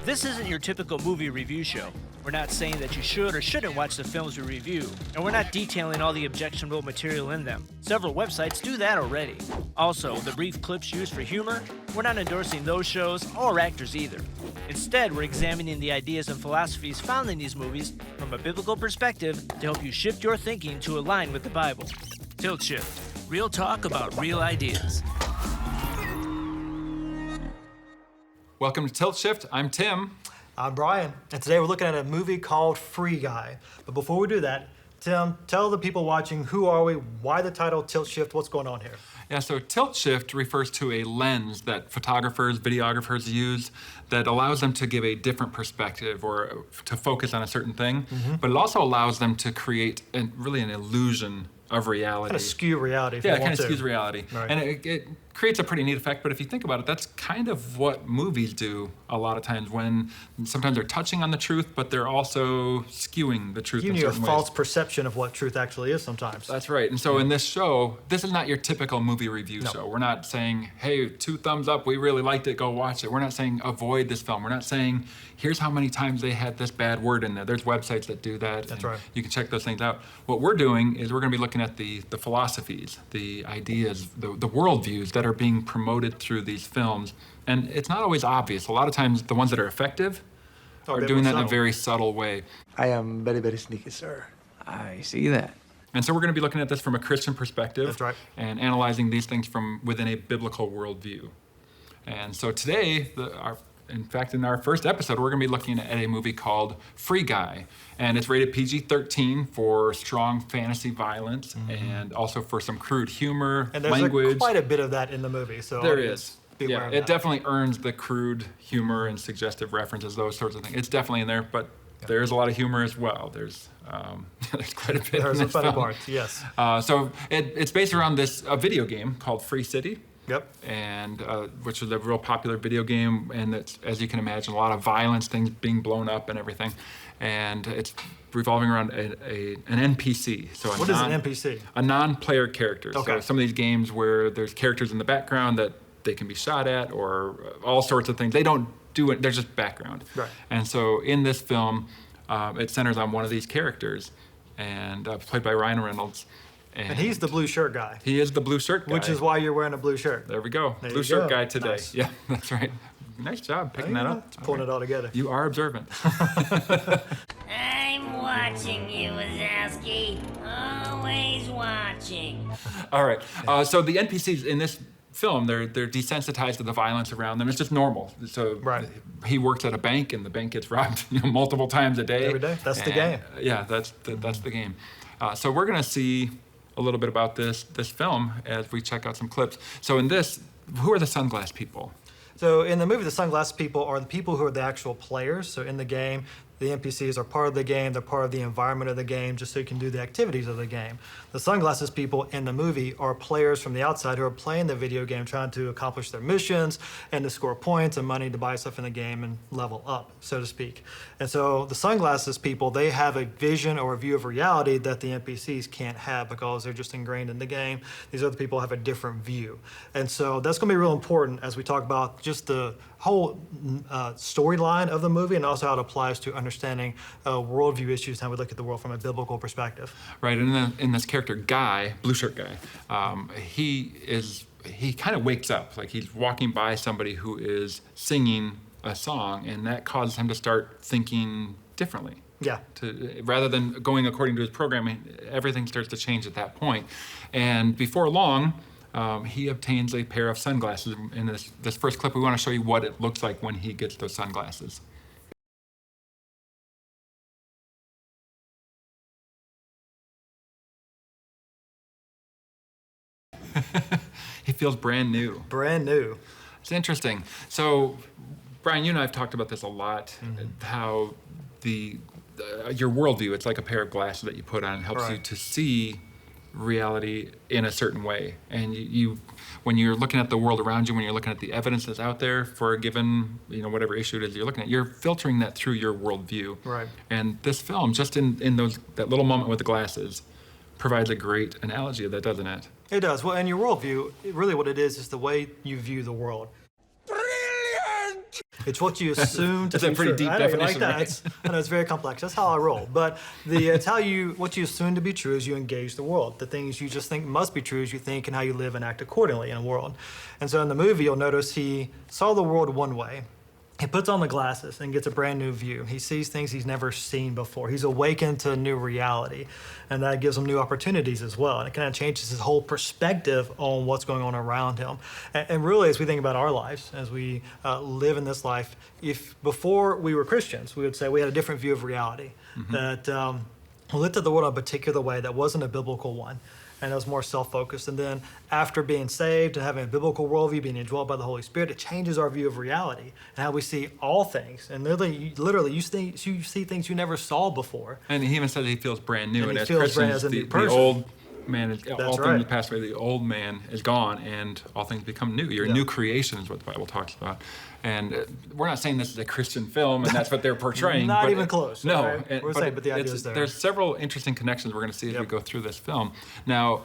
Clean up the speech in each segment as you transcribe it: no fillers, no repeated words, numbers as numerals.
This isn't your typical movie review show. We're not saying that you should or shouldn't watch the films we review, and we're not detailing all the objectionable material in them. Several websites do that already. Also, the brief clips used for humor, we're not endorsing those shows or actors either. Instead, we're examining the ideas and philosophies found in these movies from a biblical perspective to help you shift your thinking to align with the Bible. Tilt Shift. Real talk about real ideas. Welcome to Tilt Shift. I'm Tim. I'm Brian, and today we're looking at a movie called Free Guy. But before we do that, Tim, tell the people watching who are we, why the title Tilt Shift, what's going on here? Yeah, so tilt shift refers to a lens that photographers, videographers use that allows them to give a different perspective or to focus on a certain thing, but it also allows them to create really an illusion of reality. Kind of skew reality if you want to. Yeah, it kind of skews reality. Right. And it creates a pretty neat effect, but if you think about it, that's kind of what movies do a lot of times when sometimes they're touching on the truth, but they're also skewing the truth in Giving you a certain ways. false perception of what truth actually is sometimes. That's right. And so in this show, this is not your typical movie review show. We're not saying, hey, 2 thumbs up, we really liked it, go watch it. We're not saying avoid this film. We're not saying, here's how many times they had this bad word in there. There's websites that do that. That's right. You can check those things out. What we're doing is we're going to be looking at the philosophies, the ideas, the worldviews that are being promoted through these films. And it's not always obvious. A lot of times the ones that are effective are doing that in a very subtle way. I am very, very sneaky, sir. I see that. And so we're going to be looking at this from a Christian perspective. That's right. And analyzing these things from within a biblical worldview. And so today, in fact, in our first episode, we're going to be looking at a movie called Free Guy. And it's rated PG-13 for strong fantasy violence and also for some crude humor, And there's language. quite a bit of that in the movie. So There is. beware Yeah, of it that. definitely earns the crude humor and suggestive references, those sorts of things. It's definitely in there, but there's a lot of humor as well. There's quite a bit in There's this some funny film. parts, yes. So it's based around a video game called Free City. Yep. And which is a real popular video game, and it's, as you can imagine, a lot of violence, things being blown up and everything. And it's revolving around an NPC. So What is an NPC? A non-player character. Okay. So some of these games where there's characters in the background that they can be shot at or all sorts of things. They don't do it, they're just background. Right. And so in this film, it centers on one of these characters, and played by Ryan Reynolds. And he's the blue shirt guy, He is the blue shirt guy. which is why you're wearing a blue shirt. There we go. There Blue you shirt go. guy today. Nice. Yeah, that's right. Nice job picking that up. It's pulling it all together. You are observant. I'm watching you, Wazowski. Always watching. All right. So the NPCs in this film, they're desensitized to the violence around them. It's just normal. So Right. he works at a bank, and the bank gets robbed multiple times a day. Every day. That's the game. Yeah, that's the game. So we're going to see a little bit about this film as we check out some clips. So in this, who are the sunglass people? So in the movie, the sunglasses people are the people who are the actual players. So in the game, the NPCs are part of the game. They're part of the environment of the game, just so you can do the activities of the game. The sunglasses people in the movie are players from the outside who are playing the video game, trying to accomplish their missions and to score points and money to buy stuff in the game and level up, so to speak. And so the sunglasses people, they have a vision or a view of reality that the NPCs can't have because they're just ingrained in the game. These other people have a different view. And so that's going to be real important as we talk about just the whole storyline of the movie and also how it applies to understanding worldview issues and how we look at the world from a biblical perspective. Right, and in this character, Guy, blue shirt guy, he kind of wakes up, like he's walking by somebody who is singing a song, and that causes him to start thinking differently. Yeah. Rather than going according to his programming, everything starts to change at that point. And before long, he obtains a pair of sunglasses. In this first clip, we want to show you what it looks like when he gets those sunglasses. He feels brand new. Brand new. It's interesting. So, Brian, you and I have talked about this a lot, how your worldview, it's like a pair of glasses that you put on, and helps you Right. to see reality in a certain way. And you when you're looking at the world around you, when you're looking at the evidence that's out there for a given, whatever issue it is you're looking at, you're filtering that through your worldview. Right. And this film, just in that little moment with the glasses, provides a great analogy of that, doesn't it? It does. Well, in your worldview, really what it is the way you view the world. Brilliant! It's what you assume to That's a be pretty true. deep I know, you definition, like that. right? I know it's very complex. That's how I roll. But it's how what you assume to be true as you engage the world. The things you just think must be true as you think and how you live and act accordingly in a world. And so in the movie, you'll notice he saw the world one way. He puts on the glasses and gets a brand new view. He sees things he's never seen before. He's awakened to a new reality, and that gives him new opportunities as well. And it kind of changes his whole perspective on what's going on around him. And really, as we think about our lives, as we live in this life, if before we were Christians, we would say we had a different view of reality, that we looked at the world in a particular way that wasn't a biblical one. And it was more self-focused. And then after being saved and having a biblical worldview, being indwelt by the Holy Spirit, it changes our view of reality and how we see all things. And literally you see things you never saw before. And he even said he feels brand new. And he as feels brand Christians, as a new the person. old man, all right. things passed away, the old man is gone, and all things become new. You're a new creation is what the Bible talks about. And we're not saying this is a Christian film, and that's what they're portraying. Not but even close. No. Right? We're saying, but the idea is there. There's several interesting connections we're going to see as we go through this film. Now,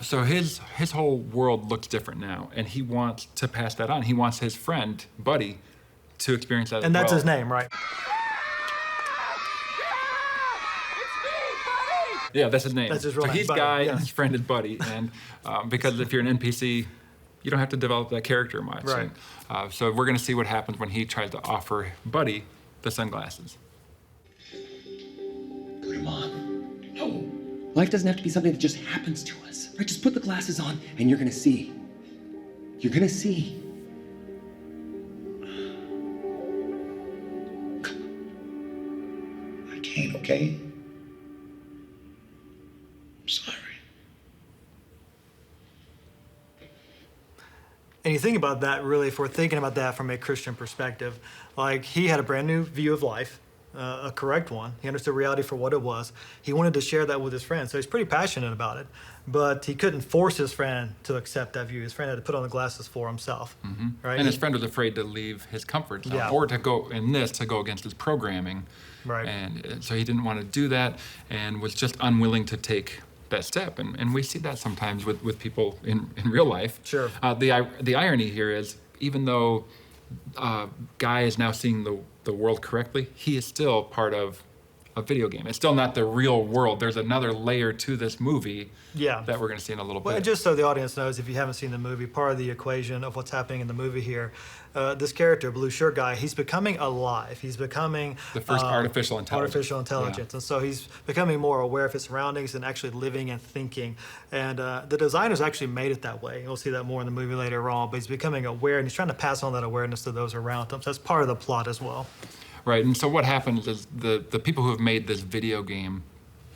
so his whole world looks different now, and he wants to pass that on. He wants his friend, Buddy, to experience that And as well. that's his name, right? Yeah, that's his name. That's his real so name, he's Buddy, Guy, yeah. and his friend is Buddy. And because if you're an NPC, you don't have to develop that character much. Right. And, so we're going to see what happens when he tries to offer Buddy the sunglasses. Put them on. No. Life doesn't have to be something that just happens to us. Right? Just put the glasses on and you're gonna see. You're gonna see. I can't, okay? I'm sorry. And you think about that, really, if we're thinking about that from a Christian perspective, like he had a brand new view of life, a correct one. He understood reality for what it was. He wanted to share that with his friend, so he's pretty passionate about it. But he couldn't force his friend to accept that view. His friend had to put on the glasses for himself, right? And his friend was afraid to leave his comfort zone, Yeah. or to go against his programming. Right. And so he didn't want to do that, and was just unwilling to take that step. And we see that sometimes with people in real life. Sure. The irony here is, even though Guy is now seeing the world correctly, he is still part of a video game. It's still not the real world. There's another layer to this movie Yeah. that we're going to see in a little Well, bit. just so the audience knows, if you haven't seen the movie, part of the equation of what's happening in the movie here, this character, Blue Shirt Guy, he's becoming alive. He's becoming The first artificial intelligence. Artificial intelligence, and so he's becoming more aware of his surroundings and actually living and thinking. And the designers actually made it that way. You'll see that more in the movie later on. But he's becoming aware, and he's trying to pass on that awareness to those around him. So that's part of the plot as well. Right, and so what happens is the people who have made this video game,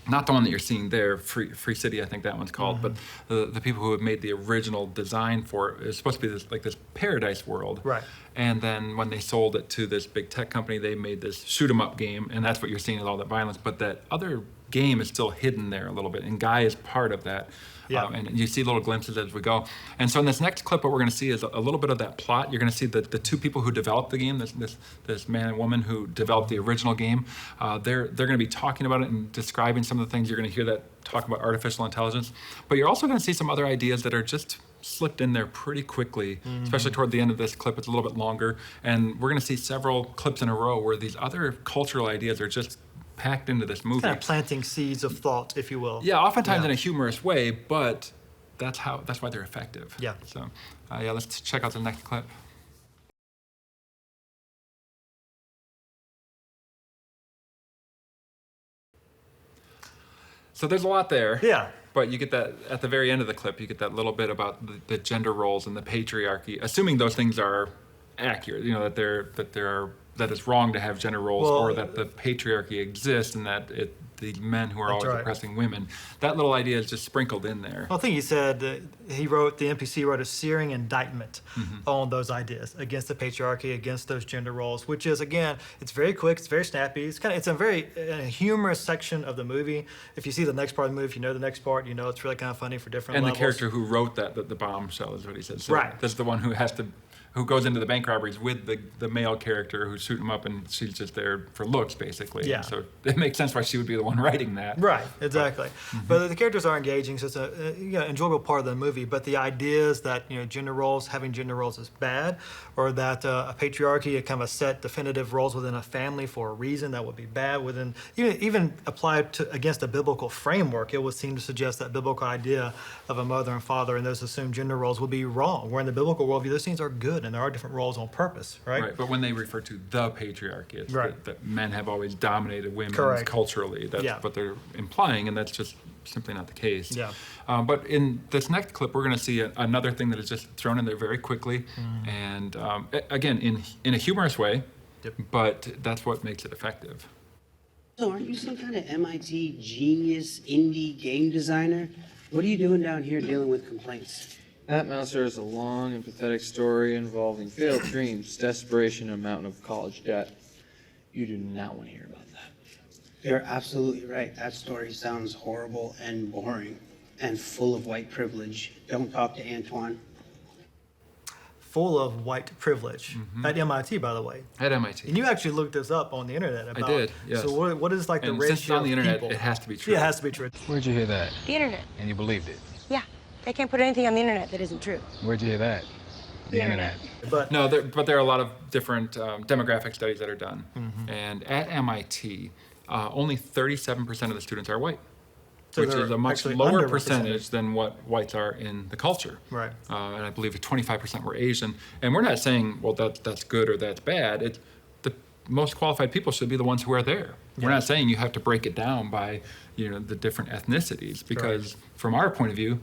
not the one that you're seeing there, Free City, I think that one's called, but the people who have made the original design for it is supposed to be this paradise world. Right. And then when they sold it to this big tech company, they made this shoot 'em up game, and that's what you're seeing with all that violence. But that other game is still hidden there a little bit, and Guy is part of that. Yeah. And you see little glimpses as we go. And so in this next clip, what we're going to see is a little bit of that plot. You're going to see the two people who developed the game, this man and woman who developed the original game. They're going to be talking about it and describing some of the things. You're going to hear that talk about artificial intelligence. But you're also going to see some other ideas that are just slipped in there pretty quickly, especially toward the end of this clip. It's a little bit longer. And we're going to see several clips in a row where these other cultural ideas are just packed into this movie. Kind of planting seeds of thought, if you will. Yeah, oftentimes Yeah. in a humorous way, but that's why they're effective. Yeah. So, let's check out the next clip. So there's a lot there. Yeah. But you get that at the very end of the clip. You get that little bit about the gender roles and the patriarchy, assuming those things are accurate. You know that it's wrong to have gender roles, Well, or that the patriarchy exists, and that the men who are That's always right. oppressing women. That little idea is just sprinkled in there. Well, I think he said that the NPC wrote a searing indictment on those ideas against the patriarchy, against those gender roles, which is, again, it's very quick, it's very snappy. It's a very humorous section of the movie. If you see the next part of the movie, if you know the next part, you know it's really kind of funny for different And levels. the character who wrote that, the bombshell is what he said. So Right. That's the one who who goes into the bank robberies with the male character who's shooting him up, and she's just there for looks, basically. Yeah. And so it makes sense why she would be the one writing that. Right, exactly. But the characters are engaging, so it's a enjoyable part of the movie. But the ideas that having gender roles is bad, or that a patriarchy, a kind of a set definitive roles within a family for a reason that would be bad, within even applied to against a biblical framework, it would seem to suggest that biblical idea of a mother and father and those assumed gender roles would be wrong. Where in the biblical worldview, those things are good, and there are different roles on purpose, right? Right, but when they refer to the patriarchy, it's that men have always dominated women culturally. That's what they're implying, and that's just simply not the case. Yeah. But in this next clip, we're going to see another thing that is just thrown in there very quickly, and again, in a humorous way, but that's what makes it effective. So aren't you some kind of MIT genius indie game designer? What are you doing down here dealing with complaints? That Mouser is a long and pathetic story involving failed dreams, desperation, and a mountain of college debt. You do not want to hear about that. You're absolutely right. That story sounds horrible and boring and full of white privilege. Don't talk to Antoine. Full of white privilege. At MIT, by the way. At MIT. And you actually looked this up on the internet about. I did, yes. So what is like the and ratio since it's on the of internet, people? it has to be true. Yeah, it has to be true. Where'd you hear that? The internet. And you believed it? Yeah. They can't put anything on the internet that isn't true. Where'd you hear that? The internet. But no, there are a lot of different demographic studies that are done. And at MIT, only 37% of the students are white, which is a much lower percentage than what whites are in the culture. Right. And I believe 25% were Asian. And we're not saying, well, that's good or that's bad. It's the most qualified people should be the ones who are there. We're not saying you have to break it down by, the different ethnicities, because from our point of view,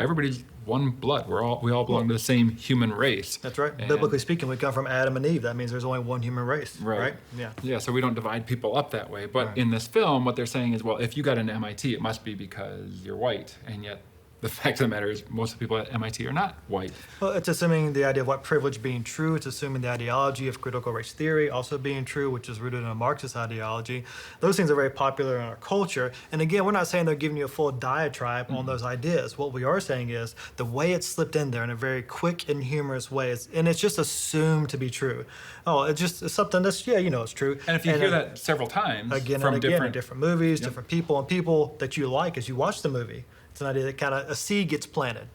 everybody's one blood. We all belong to the same human race. That's right. And biblically speaking, we come from Adam and Eve. That means there's only one human race, right? Yeah. Yeah, so we don't divide people up that way. But in this film, what they're saying is, well, if you got an MIT, it must be because you're white. And yet the fact of the matter is most of the people at MIT are not white. Well, it's assuming the idea of white privilege being true. It's assuming the ideology of critical race theory also being true, which is rooted in a Marxist ideology. Those things are very popular in our culture. And again, we're not saying they're giving you a full diatribe on those ideas. What we are saying is the way it's slipped in there in a very quick and humorous way, and it's just assumed to be true. Oh, it's something that's, it's true. And if you hear that several times again from and again, in different movies, different people, and people that you like as you watch the movie, it's an idea that kind of a seed gets planted.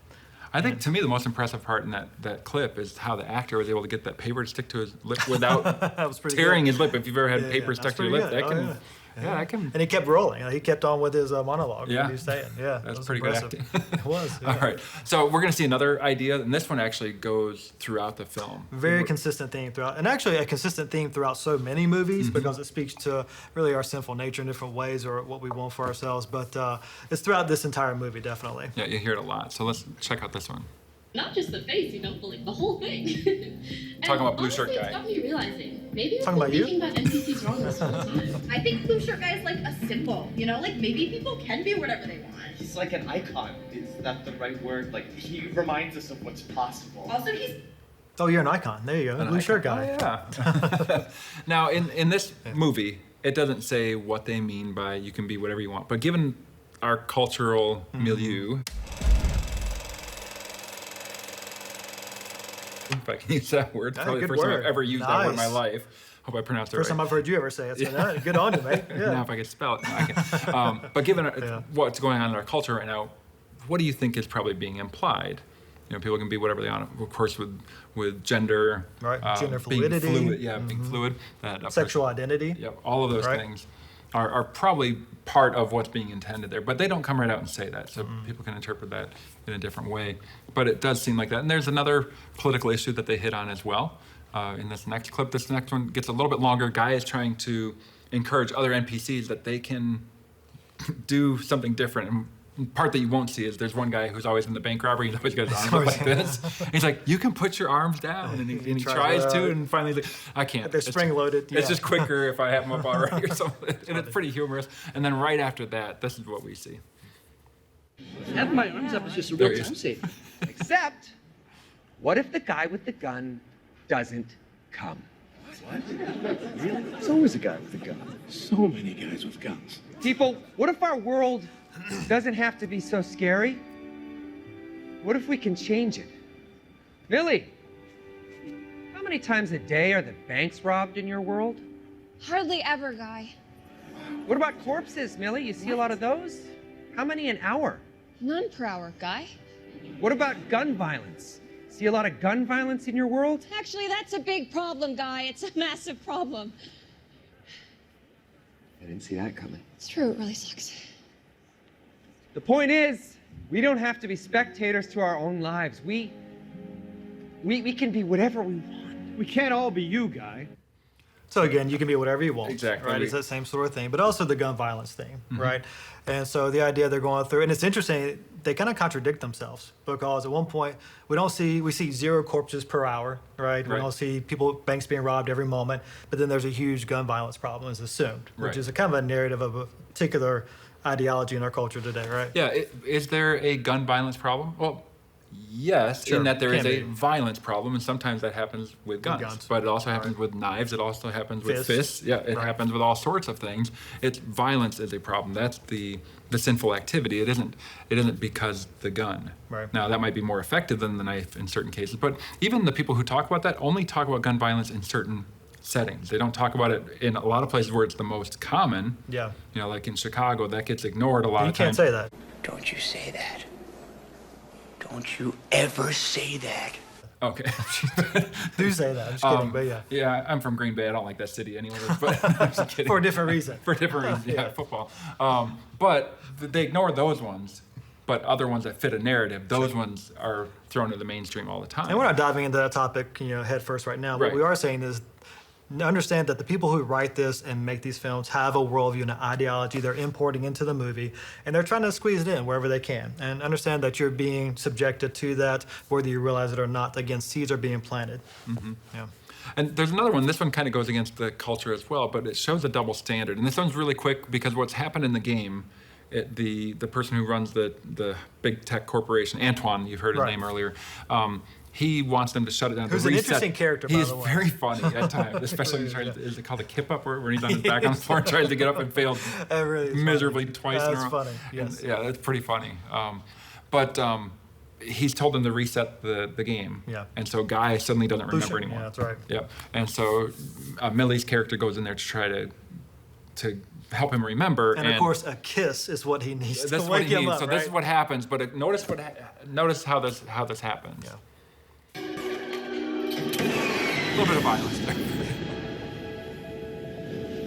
I think, to me, the most impressive part in that clip is how the actor was able to get that paper to stick to his lip without tearing his lip. If you've ever had paper stuck to your lip, that can... Yeah, I can. And he kept rolling. He kept on with his monologue. Yeah. What he was saying. Yeah, that's pretty good acting. It was. Yeah. All right. So we're going to see another idea, and this one actually goes throughout the film. Very consistent theme throughout, and actually a consistent theme throughout so many movies because it speaks to really our sinful nature in different ways or what we want for ourselves. But it's throughout this entire movie, definitely. Yeah, you hear it a lot. So let's check out this one. Not just the face, but like the whole thing. Talking about blue shirt guy. It's got me realizing, maybe I've Talking been about you? thinking about NPCs wrong this whole time. I think blue shirt guy is like a symbol, like maybe people can be whatever they want. He's like an icon. Is that the right word? Like, he reminds us of what's possible. Also, he's... Oh, you're an icon. There you go. Blue shirt guy. Oh, yeah. Now, in this movie, it doesn't say what they mean by you can be whatever you want. But given our cultural milieu, if I can use that word, it's probably the first time I've ever used that word in my life. Hope I pronounced it right. First time I've heard you ever say it. So good on you, mate. Yeah. Now if I could spell it, I can. But given what's going on in our culture right now, what do you think is probably being implied? People can be whatever they want. Of course, with gender, gender fluidity, being fluid, being fluid, sexual identity. Yep, all of those things are probably part of what's being intended there, but they don't come right out and say that, so people can interpret that in a different way. But it does seem like that. And there's another political issue that they hit on as well in this next clip. This next one gets a little bit longer. Guy is trying to encourage other NPCs that they can do something different. And part that you won't see is there's one guy who's always in the bank robbery. He's always got his arms up like this. He's like, you can put your arms down. And he tries to, and finally he's like, I can't. They're spring-loaded. It's just quicker if I have them up already or something. And it's pretty humorous. And then right after that, this is what we see. Having my arms up is just a real time saver. Except, what if the guy with the gun doesn't come? What? Really? There's always a guy with a gun. So many guys with guns. People, what if our world doesn't have to be so scary? What if we can change it? Millie, many times a day are the banks robbed in your world? Hardly ever, Guy. What about corpses, Millie? You see a lot of those? How many an hour? None per hour, Guy. What about gun violence? See a lot of gun violence in your world? Actually, that's a big problem, Guy. It's a massive problem. I didn't see that coming. It's true, it really sucks. The point is, we don't have to be spectators to our own lives. We can be whatever we want. We can't all be you, Guy. So again, you can be whatever you want. Exactly. Right? It's that same sort of thing, but also the gun violence thing, right? And so the idea they're going through, and it's interesting, they kind of contradict themselves because at one point we see 0 corpses per hour, right? We don't see banks being robbed every moment, but then there's a huge gun violence problem is assumed, which is a kind of a narrative of a particular ideology in our culture today, right? Yeah, is there a gun violence problem? Well, yes, in that there is a violence problem, and sometimes that happens with guns. But it also happens with knives. It also happens with fists. Yeah, it happens with all sorts of things. It's violence is a problem. That's the sinful activity. It isn't because the gun. Right. Now that might be more effective than the knife in certain cases, but even the people who talk about that only talk about gun violence in certain settings. They don't talk about it in a lot of places where it's the most common. Yeah. You know, like in Chicago, that gets ignored a lot of You can't times. say that. Don't you say that. Don't you ever say that. Okay. Do say that. I'm just kidding, but yeah. Yeah, I'm from Green Bay. I don't like that city anyway. But I'm just kidding. For a different reason. For a different reason, yeah, football. But they ignore those ones. But other ones that fit a narrative, those ones are thrown to the mainstream all the time. And we're not diving into that topic, head first right now. What we are saying is understand that the people who write this and make these films have a worldview and an ideology they're importing into the movie, and they're trying to squeeze it in wherever they can. And understand that you're being subjected to that, whether you realize it or not. Again, seeds are being planted. Yeah. And there's another one. This one kind of goes against the culture as well, but it shows a double standard. And this one's really quick because what's happened in the game, the person who runs the big tech corporation, Antoine, you've heard his name earlier, he wants them to shut it down. Who's to an reset. interesting character, by the way. He is very funny at times, especially when he tries to, is it called a kip up, where he's on his back on the floor and tries to get up and failed miserably twice in a row. That's funny, yes. And, yeah, that's pretty funny. But he's told them to reset the game. Yeah. And so Guy suddenly doesn't remember Lucian, anymore. yeah, that's right. Yeah. And so Millie's character goes in there to try to help him remember. And of course, a kiss is what he needs to That's wake what he him needs. up, So right? this is what happens. But notice how this happens. Yeah. A little bit of violence there.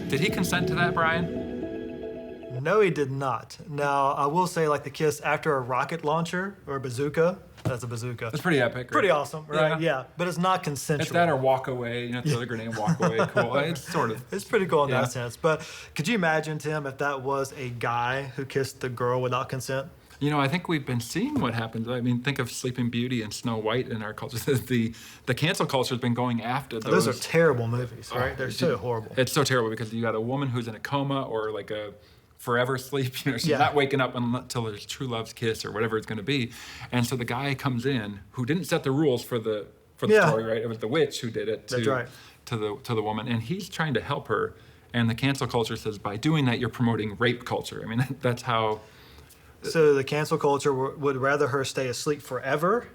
Did he consent to that, Brian? No, he did not. Now, I will say, like the kiss after a rocket launcher or a bazooka. That's a bazooka. It's pretty epic. Right? Pretty awesome, right? Yeah. But it's not consensual. It's that or walk away, throw the grenade and walk away. Cool. It's sort of. It's pretty cool in that sense. But could you imagine, Tim, if that was a guy who kissed the girl without consent? I think we've been seeing what happens. I mean, think of Sleeping Beauty and Snow White in our culture. The cancel culture has been going after those. Those are terrible movies, right? They're so horrible. It's so terrible because you got a woman who's in a coma or like a forever sleep. She's not waking up until there's true love's kiss or whatever it's going to be. And so the guy comes in who didn't set the rules for the story, right? It was the witch who did it to the woman, and he's trying to help her. And the cancel culture says by doing that you're promoting rape culture. I mean, that's how. So the cancel culture would rather her stay asleep forever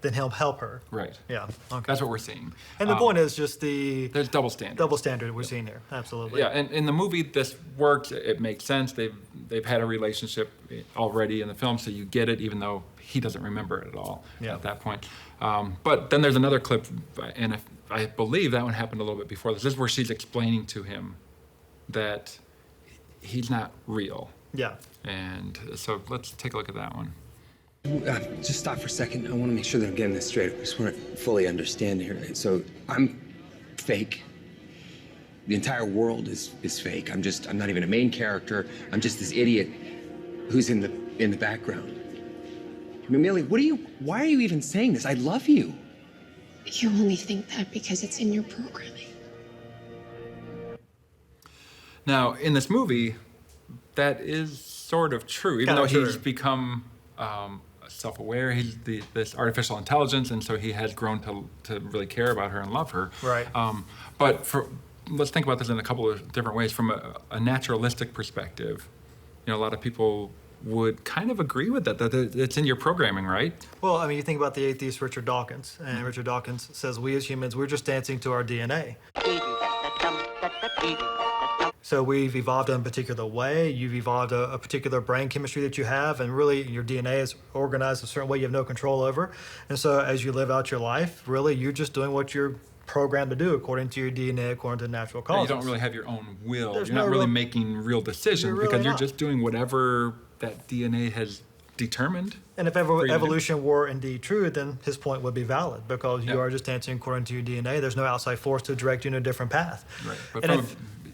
than him help her. Right. Yeah. Okay. That's what we're seeing. And the point is just there's double standard. Double standard we're seeing here. Absolutely. Yeah, and in the movie this works. It makes sense. They've had a relationship already in the film, so you get it, even though he doesn't remember it at all at that point. But then there's another clip, and I believe that one happened a little bit before this. This is where she's explaining to him that he's not real. Yeah. And so let's take a look at that one. Just stop for a second. I want to make sure that I'm getting this straight. I just want to fully understand here. So I'm fake. The entire world is fake. I'm not even a main character. I'm just this idiot who's in the background. I mean, Millie, why are you even saying this? I love you. You only think that because it's in your programming. Now, in this movie, that is sort of true, even though he's become self-aware. He's this artificial intelligence, and so he has grown to really care about her and love her. Right. But let's think about this in a couple of different ways. From a naturalistic perspective, a lot of people would kind of agree with that it's in your programming, right? Well, I mean, you think about the atheist Richard Dawkins, and Richard Dawkins says, we as humans, we're just dancing to our DNA. So we've evolved in a particular way. You've evolved a particular brain chemistry that you have, and really your DNA is organized a certain way you have no control over. And so as you live out your life, really you're just doing what you're programmed to do according to your DNA, according to natural causes. You don't really have your own will. There's You're no not really real- making real decisions You're really because you're not. just doing whatever that DNA has determined. And if for you to do. evolution were indeed true, then his point would be valid because you are just dancing according to your DNA. There's no outside force to direct you in a different path. Right. But And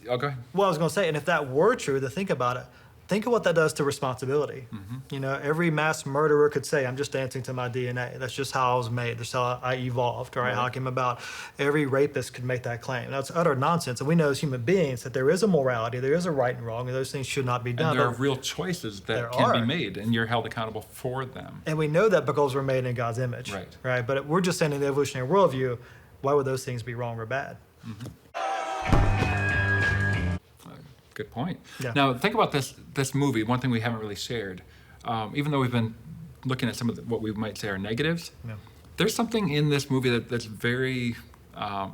go ahead. Well, I was going to say, and if that were true, to think about it, think of what that does to responsibility. You know, every mass murderer could say, I'm just dancing to my DNA. That's just how I was made. That's how I evolved, right? How I came about. Every rapist could make that claim. That's utter nonsense. And we know as human beings that there is a morality, there is a right and wrong, and those things should not be done. And there are But- real choices that There can be are. made, and you're held accountable for them. And we know that because we're made in God's image. Right. But we're just saying in the evolutionary worldview, why would those things be wrong or bad? Good point. Yeah. Now, think about this movie. One thing we haven't really shared, even though we've been looking at some of what we might say are negatives, Yeah. there's something in this movie that's very,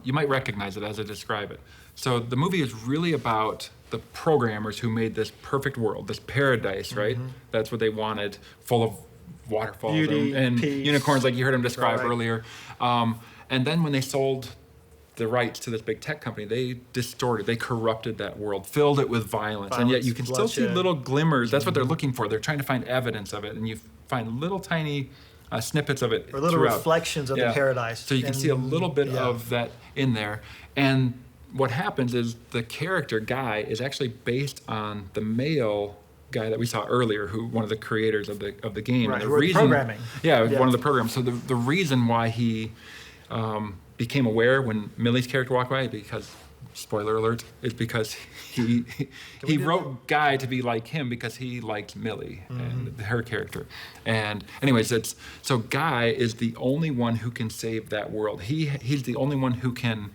you might recognize it as I describe it. So the movie is really about the programmers who made this perfect world, this paradise, right? That's what they wanted, full of waterfalls Beauty, and peace. unicorns, like you heard him describe Right. earlier. And then when they sold the rights to this big tech company, they distorted, they corrupted that world, filled it with violence. And yet you can still see bloodshed. little glimmers. That's what they're looking for. They're trying to find evidence of it. And you find little tiny snippets of it Or little throughout. reflections of the paradise. So you can see a little bit of that in there. And what happens is the character guy is actually based on the male guy that we saw earlier, who one of the creators of the game. Right, And the who wrote the reason, programming. Yeah, Yeah. one of the programs. So the reason why he became aware when Millie's character walked by, because spoiler alert, is because he wrote Guy to be like him because he liked Millie and her character. And anyways, so Guy is the only one who can save that world. He's the only one who can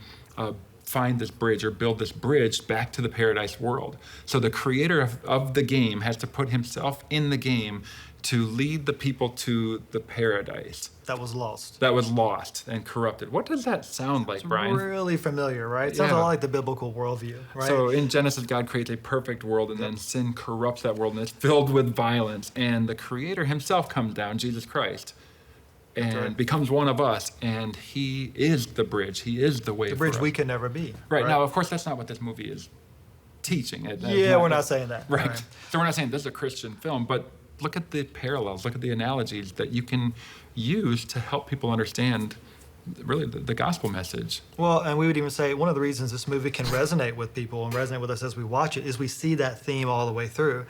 find this bridge or build this bridge back to the paradise world. So the creator of the game has to put himself in the game to lead the people to the paradise That was lost. that was lost and corrupted. What does that sound like, Brian? Really familiar, right? It sounds a Yeah. lot like the biblical worldview, right? So in Genesis, God creates a perfect world, and then sin corrupts that world, and it's filled with violence. And the Creator Himself comes down, Jesus Christ, and becomes one of us, and He is the bridge. He is the way. the bridge for we us. can never be. Right now, of course, that's not what this movie is teaching. Yeah, we're not saying that. Right. Right. So we're not saying this is a Christian film, but look at the parallels, look at the analogies that you can use to help people understand really the gospel message. Well, and we would even say one of the reasons this movie can resonate with people and resonate with us as we watch it is we see that theme all the way through.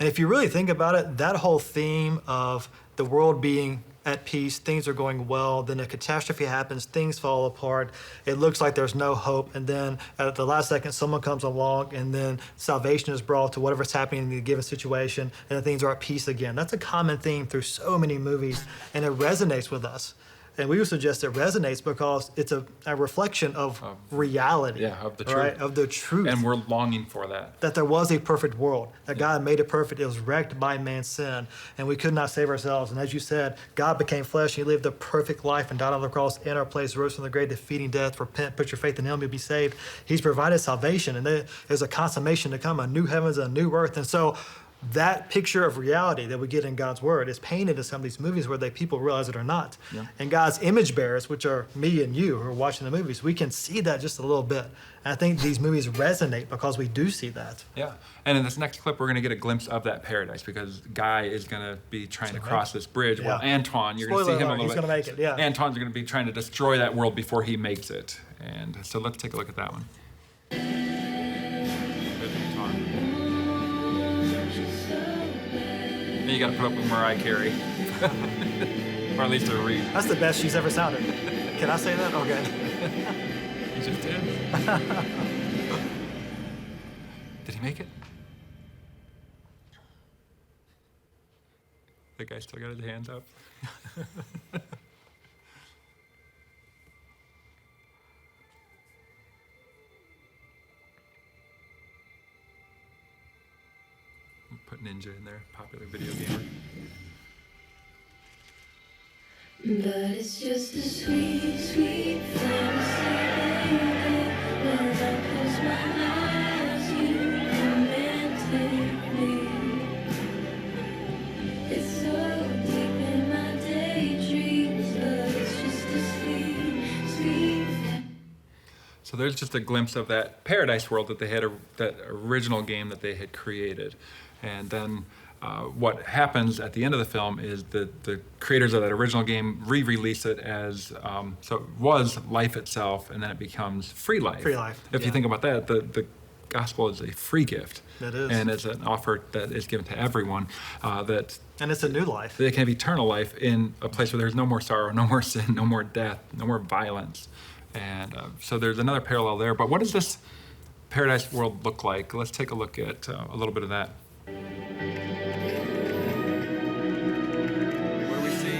And if you really think about it, that whole theme of the world being at peace, things are going well, then a catastrophe happens, things fall apart, it looks like there's no hope, and then at the last second someone comes along and then salvation is brought to whatever's happening in the given situation and then things are at peace again. That's a common theme through so many movies and it resonates with us. And we would suggest it resonates because it's a reflection of reality. Yeah, of the truth. Right? Of the truth. And we're longing for that. That there was a perfect world, that God made it perfect. It was wrecked by man's sin, and we could not save ourselves. And as you said, God became flesh. He lived a perfect life and died on the cross in our place, rose from the grave, defeating death. Repent, put your faith in Him, you'll be saved. He's provided salvation, and there's a consummation to come, a new heavens and a new earth. And so that picture of reality that we get in God's Word is painted in some of these movies, whether people realize it or not. Yeah. And God's image bearers, which are me and you who are watching the movies, we can see that just a little bit. And I think these movies resonate because we do see that. Yeah. And in this next clip, we're going to get a glimpse of that paradise because Guy is going to be trying to cross this bridge. Yeah. Well, Antoine, you're going to see him a little He's bit. going to make it, yeah. Antoine's going to be trying to destroy that world before he makes it. And so let's take a look at that one. There's Antoine. Then you got to put up with Mariah Carey. Or at least a read. That's the best she's ever sounded. Can I say that? Okay. He just did. Did he make it? The guy still got his hands up. Putting ninja in there, popular video gamer. But it's just a sweet, sweet fantasy, when I close my eyes, you come and take me. It's so deep in my daydreams, but it's just a sweet, sweet. So there's just a glimpse of that paradise world that they had, that original game that they had created. And then what happens at the end of the film is that the creators of that original game re-release it as, so it was life itself, and then it becomes free life. Free life, If you think about that, the gospel is a free gift. It is. And it's an offer that is given to everyone, that And it's a new life. they can have eternal life in a place where there's no more sorrow, no more sin, no more death, no more violence. And so there's another parallel there. But what does this paradise world look like? Let's take a look at a little bit of that. What do we see?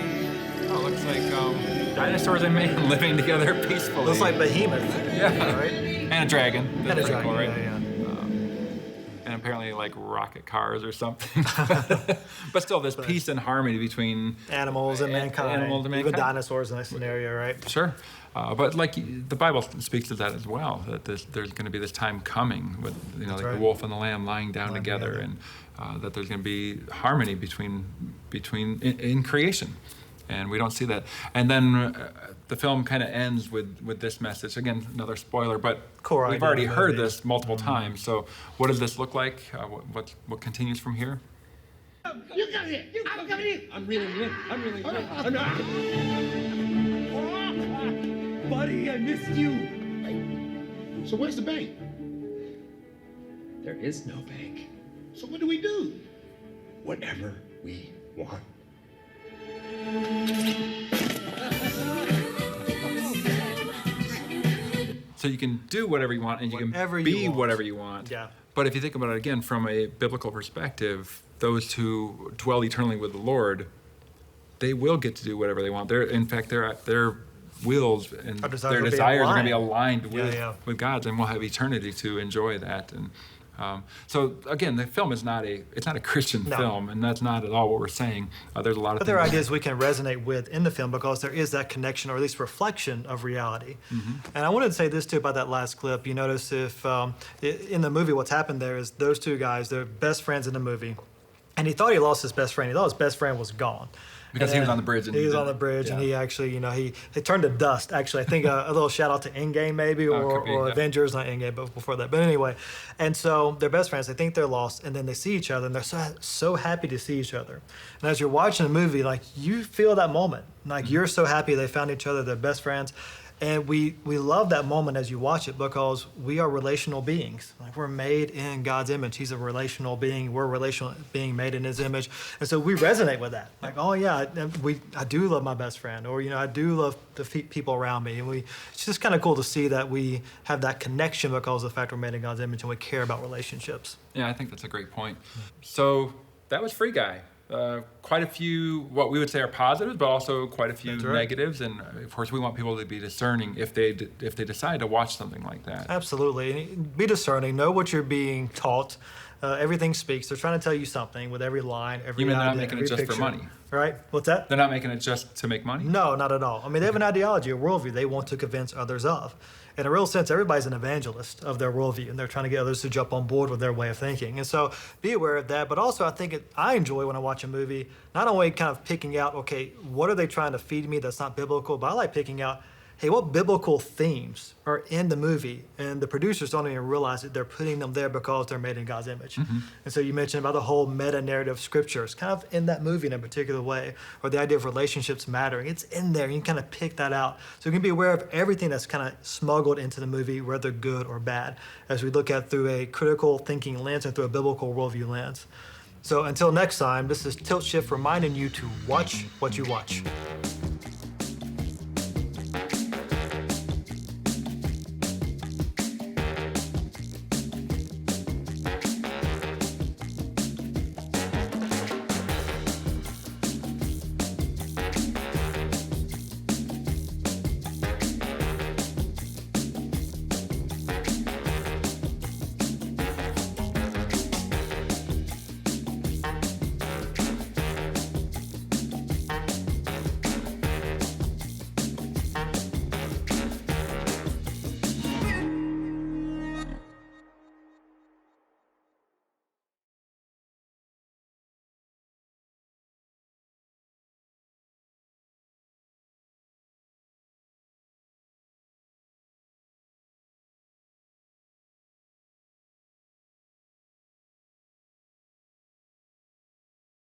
Oh, it looks like dinosaurs and man living together peacefully. Looks like Behemoth. Yeah. Right? And a dragon. And a That's pretty dragon, cool, right? yeah. And apparently like rocket cars or something. But still, there's peace and harmony between Animals and mankind. Animals and mankind. Even dinosaurs in that scenario, right? Sure. But like the Bible speaks to that as well, that there's going to be this time coming with, That's like right. the wolf and the lamb lying down together, and that there's going to be harmony between in creation. And we don't see that. And then the film kind of ends with this message. Again, another spoiler, but Core we've idea already of the heard movie. this multiple times. So what does this look like? What continues from here? You come here. I'm coming in. I'm reeling in. I'm reeling in. I'm not. Buddy, I missed you. Wait. So where's the bank? There is no bank. So what do we do? Whatever we want. So you can do whatever you want, and you Whatever can you be want. whatever you want. Yeah. But if you think about it again from a biblical perspective, those who dwell eternally with the Lord, they will get to do whatever they want. In fact, their wills and Our desires their will be desires are going to be aligned. aligned with God's, and we'll have eternity to enjoy that. And so again, the film is it's not a Christian No. film, and that's not at all what we're saying. There's a lot of But there are things. ideas we can resonate with in the film because there is that connection, or at least reflection of reality. And I wanted to say this too about that last clip. You notice if in the movie, what's happened there is those two guys, they're best friends in the movie, and he thought he lost his best friend. He thought his best friend was gone. Because he was on the bridge. And He was on the bridge, and he actually, he turned to dust. Actually, I think a little shout out to Endgame maybe, or, could be, or yeah. Avengers, not Endgame, but before that. But anyway, and so they're best friends. They think they're lost, and then they see each other, and they're so happy to see each other. And as you're watching the movie, like you feel that moment, like you're so happy they found each other, they're best friends. And we love that moment as you watch it because we are relational beings. Like we're made in God's image. He's a relational being. We're a relational being made in His image, and so we resonate with that. Like, oh yeah, I do love my best friend, or I do love the people around me, and it's just kind of cool to see that we have that connection because of the fact we're made in God's image and we care about relationships. Yeah, I think that's a great point. So that was Free Guy. Quite a few, what we would say are positives, but also quite a few That's right. negatives. And of course, we want people to be discerning if they decide to watch something like that. Absolutely. Be discerning. Know what you're being taught. Everything speaks. They're trying to tell you something with every line, every You mean they're not idea, making every it just for picture. money? Right? What's that? They're not making it just to make money? No, not at all. I mean, they have an ideology, a worldview they want to convince others of. In a real sense, everybody's an evangelist of their worldview, and they're trying to get others to jump on board with their way of thinking. And so be aware of that. But also, I think I enjoy when I watch a movie, not only kind of picking out, okay, what are they trying to feed me that's not biblical, but I like picking out, hey, what biblical themes are in the movie? And the producers don't even realize that they're putting them there because they're made in God's image. And so you mentioned about the whole meta-narrative of Scripture. It's kind of in that movie in a particular way, or the idea of relationships mattering. It's in there. You can kind of pick that out. So you can be aware of everything that's kind of smuggled into the movie, whether good or bad, as we look at through a critical thinking lens and through a biblical worldview lens. So until next time, this is Tilt Shift reminding you to watch what you watch.